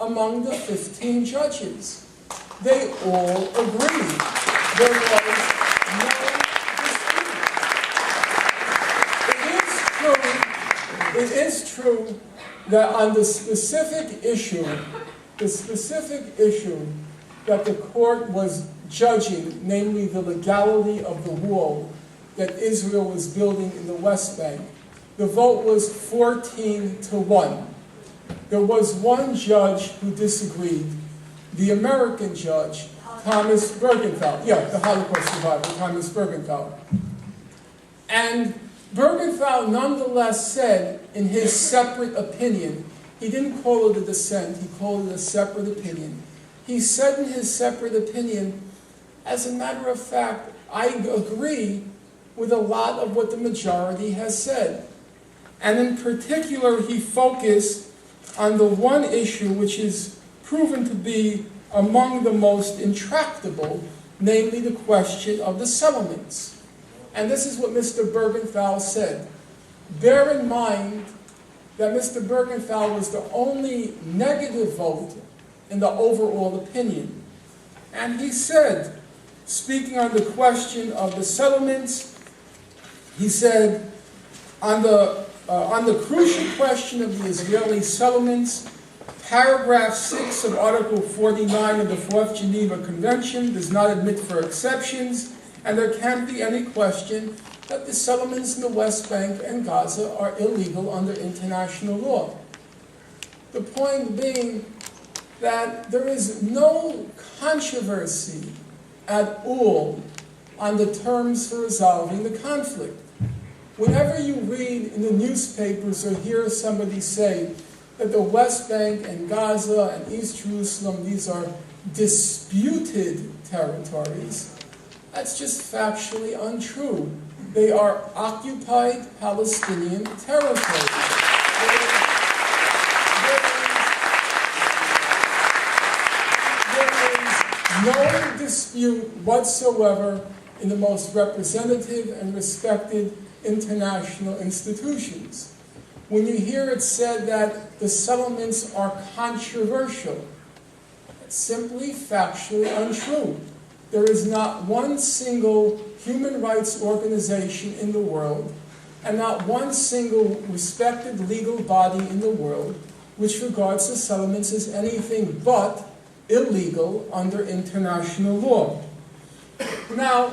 among the 15 judges. They all agreed. There was no dispute. It is true that on the specific issue that the court was judging, namely the legality of the wall that Israel was building in the West Bank, the vote was 14-1. There was one judge who disagreed, the American judge, Thomas Bergenthal. Yeah, the Holocaust survivor, Thomas Bergenthal. And Bergenthal nonetheless said in his separate opinion, he didn't call it a dissent, he called it a separate opinion. He said in his separate opinion, as a matter of fact, I agree with a lot of what the majority has said. And in particular, he focused on the one issue which is proven to be among the most intractable, namely the question of the settlements. And this is what Mr. Bergenthal said. Bear in mind that Mr. Bergenthal was the only negative vote in the overall opinion. And he said, speaking on the question of the settlements, he said, on the crucial question of the Israeli settlements, paragraph 6 of Article 49 of the Fourth Geneva Convention does not admit for exceptions, and there can't be any question that the settlements in the West Bank and Gaza are illegal under international law. The point being that there is no controversy at all on the terms for resolving the conflict. Whenever you read in the newspapers or hear somebody say that the West Bank and Gaza and East Jerusalem, these are disputed territories, that's just factually untrue. They are occupied Palestinian territories. There is no dispute whatsoever in the most representative and respected international institutions. When you hear it said that the settlements are controversial, it's simply factually untrue. There is not one single human rights organization in the world, and not one single respected legal body in the world which regards the settlements as anything but illegal under international law. Now,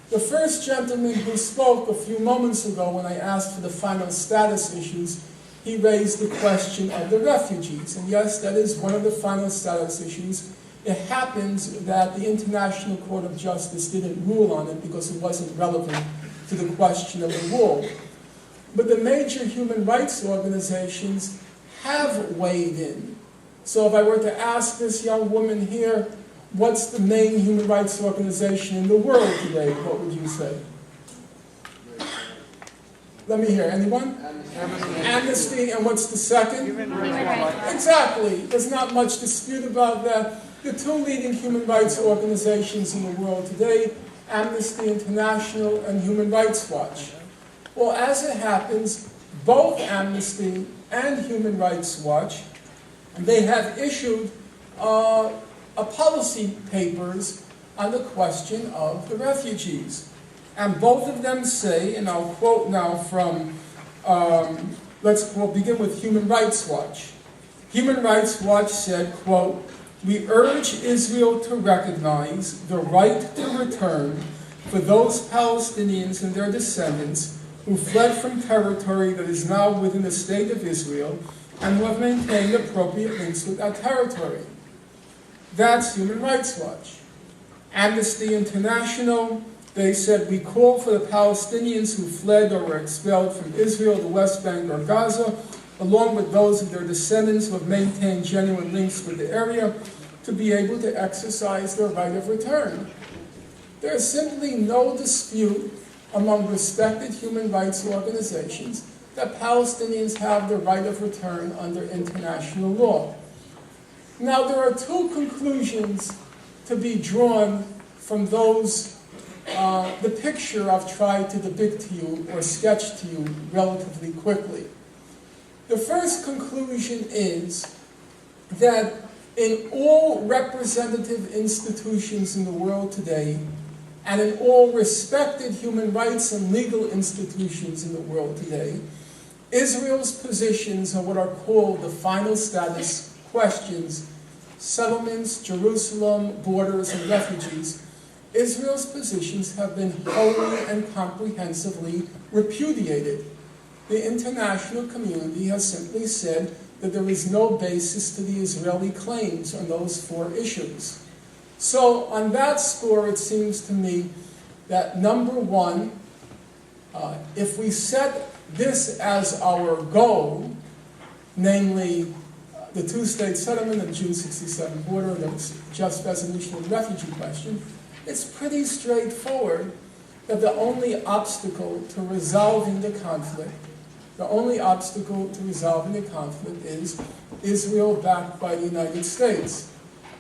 the first gentleman who spoke a few moments ago when I asked for the final status issues, he raised the question of the refugees. And yes, that is one of the final status issues. It happens that the International Court of Justice didn't rule on it because it wasn't relevant to the question of the wall. But the major human rights organizations have weighed in. So if I were to ask this young woman here, what's the main human rights organization in the world today, what would you say? Let me hear. Anyone? Amnesty. And what's the second? Human Rights Watch. Exactly. There's not much dispute about that. The two leading human rights organizations in the world today, Amnesty International and Human Rights Watch. Well, as it happens, both Amnesty and Human Rights Watch, they have issued policy papers on the question of the refugees. And both of them say, and I'll quote now from, we'll begin with Human Rights Watch. Human Rights Watch said, quote, "We urge Israel to recognize the right to return for those Palestinians and their descendants who fled from territory that is now within the state of Israel and who have maintained appropriate links with that territory." That's Human Rights Watch. Amnesty International, they said, "We call for the Palestinians who fled or were expelled from Israel, the West Bank, or Gaza, along with those of their descendants who have maintained genuine links with the area, to be able to exercise their right of return." There is simply no dispute among respected human rights organizations that Palestinians have the right of return under international law. Now, there are two conclusions to be drawn from those, the picture I've tried to depict to you or sketch to you relatively quickly. The first conclusion is that In all representative institutions in the world today, and in all respected human rights and legal institutions in the world today, Israel's positions on what are called the final status questions, settlements, Jerusalem, borders, and refugees, Israel's positions have been wholly and comprehensively repudiated. The international community has simply said that there is no basis to the Israeli claims on those four issues. So on that score, it seems to me that number one, if we set this as our goal, namely the two-state settlement of the June 67 border and the just resolution of the refugee question, it's pretty straightforward that the only obstacle to resolving the conflict is Israel backed by the United States.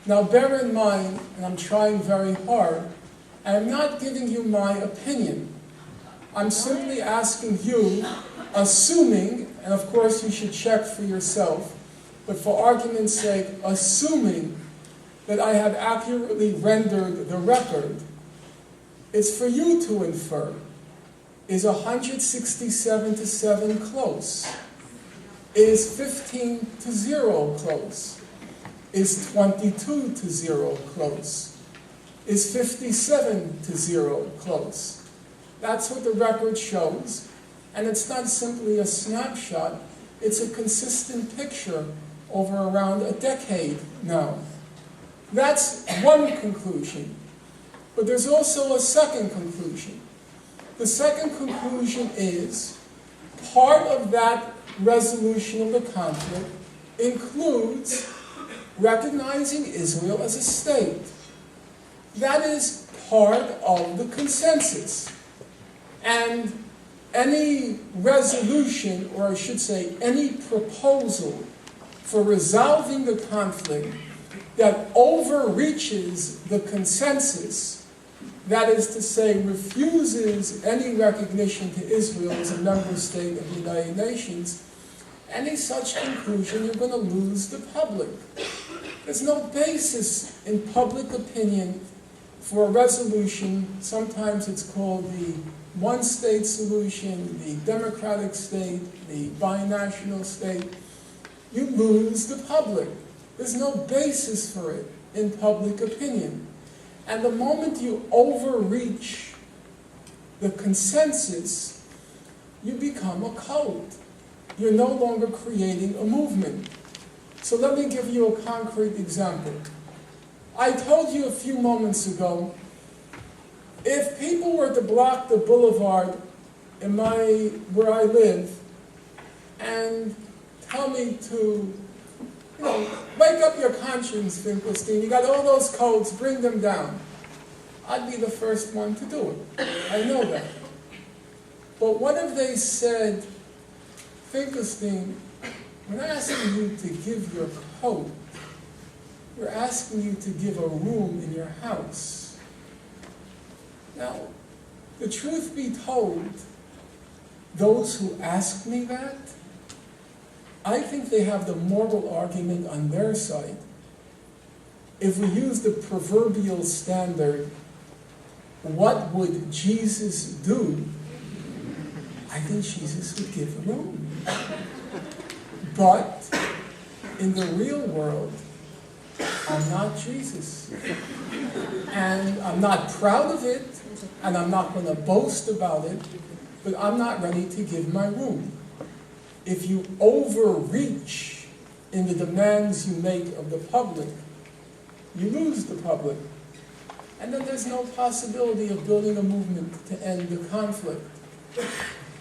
Now bear in mind, and I'm trying very hard, I'm not giving you my opinion. I'm simply asking you, assuming, and of course you should check for yourself, but for argument's sake, assuming that I have accurately rendered the record, it's for you to infer. Is 167 to 7 close? Is 15 to 0 close? Is 22 to 0 close? Is 57 to 0 close? That's what the record shows, and it's not simply a snapshot, it's a consistent picture over around a decade now. That's one conclusion, but there's also a second conclusion. The second conclusion is part of that resolution of the conflict includes recognizing Israel as a state. That is part of the consensus. And any resolution, or I should say any proposal for resolving the conflict that overreaches the consensus, that is to say, refuses any recognition to Israel as a member state of the United Nations, any such conclusion, you're going to lose the public. There's no basis in public opinion for a resolution. Sometimes it's called the one-state solution, the democratic state, the binational state. You lose the public. There's no basis for it in public opinion. And the moment you overreach the consensus, you become a cult. You're no longer creating a movement. So let me give you a concrete example. I told you a few moments ago, if people were to block the boulevard in where I live and tell me to, wake up your conscience, Finkelstein, you got all those codes, bring them down, I'd be the first one to do it. I know that. But what if they said, Finkelstein, we're not asking you to give your code, we're asking you to give a room in your house. Now, the truth be told, those who ask me that, I think they have the moral argument on their side. If we use the proverbial standard, what would Jesus do? I think Jesus would give a room. But in the real world, I'm not Jesus. And I'm not proud of it, and I'm not going to boast about it, but I'm not ready to give my room. If you overreach in the demands you make of the public, you lose the public. And then there's no possibility of building a movement to end the conflict.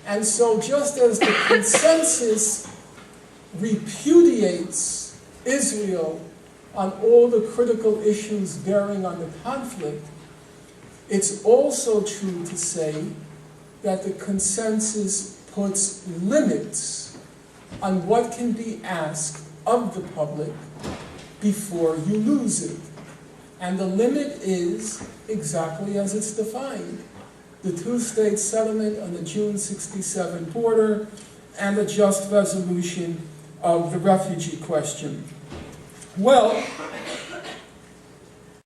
And so just as the consensus repudiates Israel on all the critical issues bearing on the conflict, it's also true to say that the consensus puts limits on what can be asked of the public before you lose it. And the limit is exactly as it's defined. The two-state settlement on the June 67 border and a just resolution of the refugee question. Well,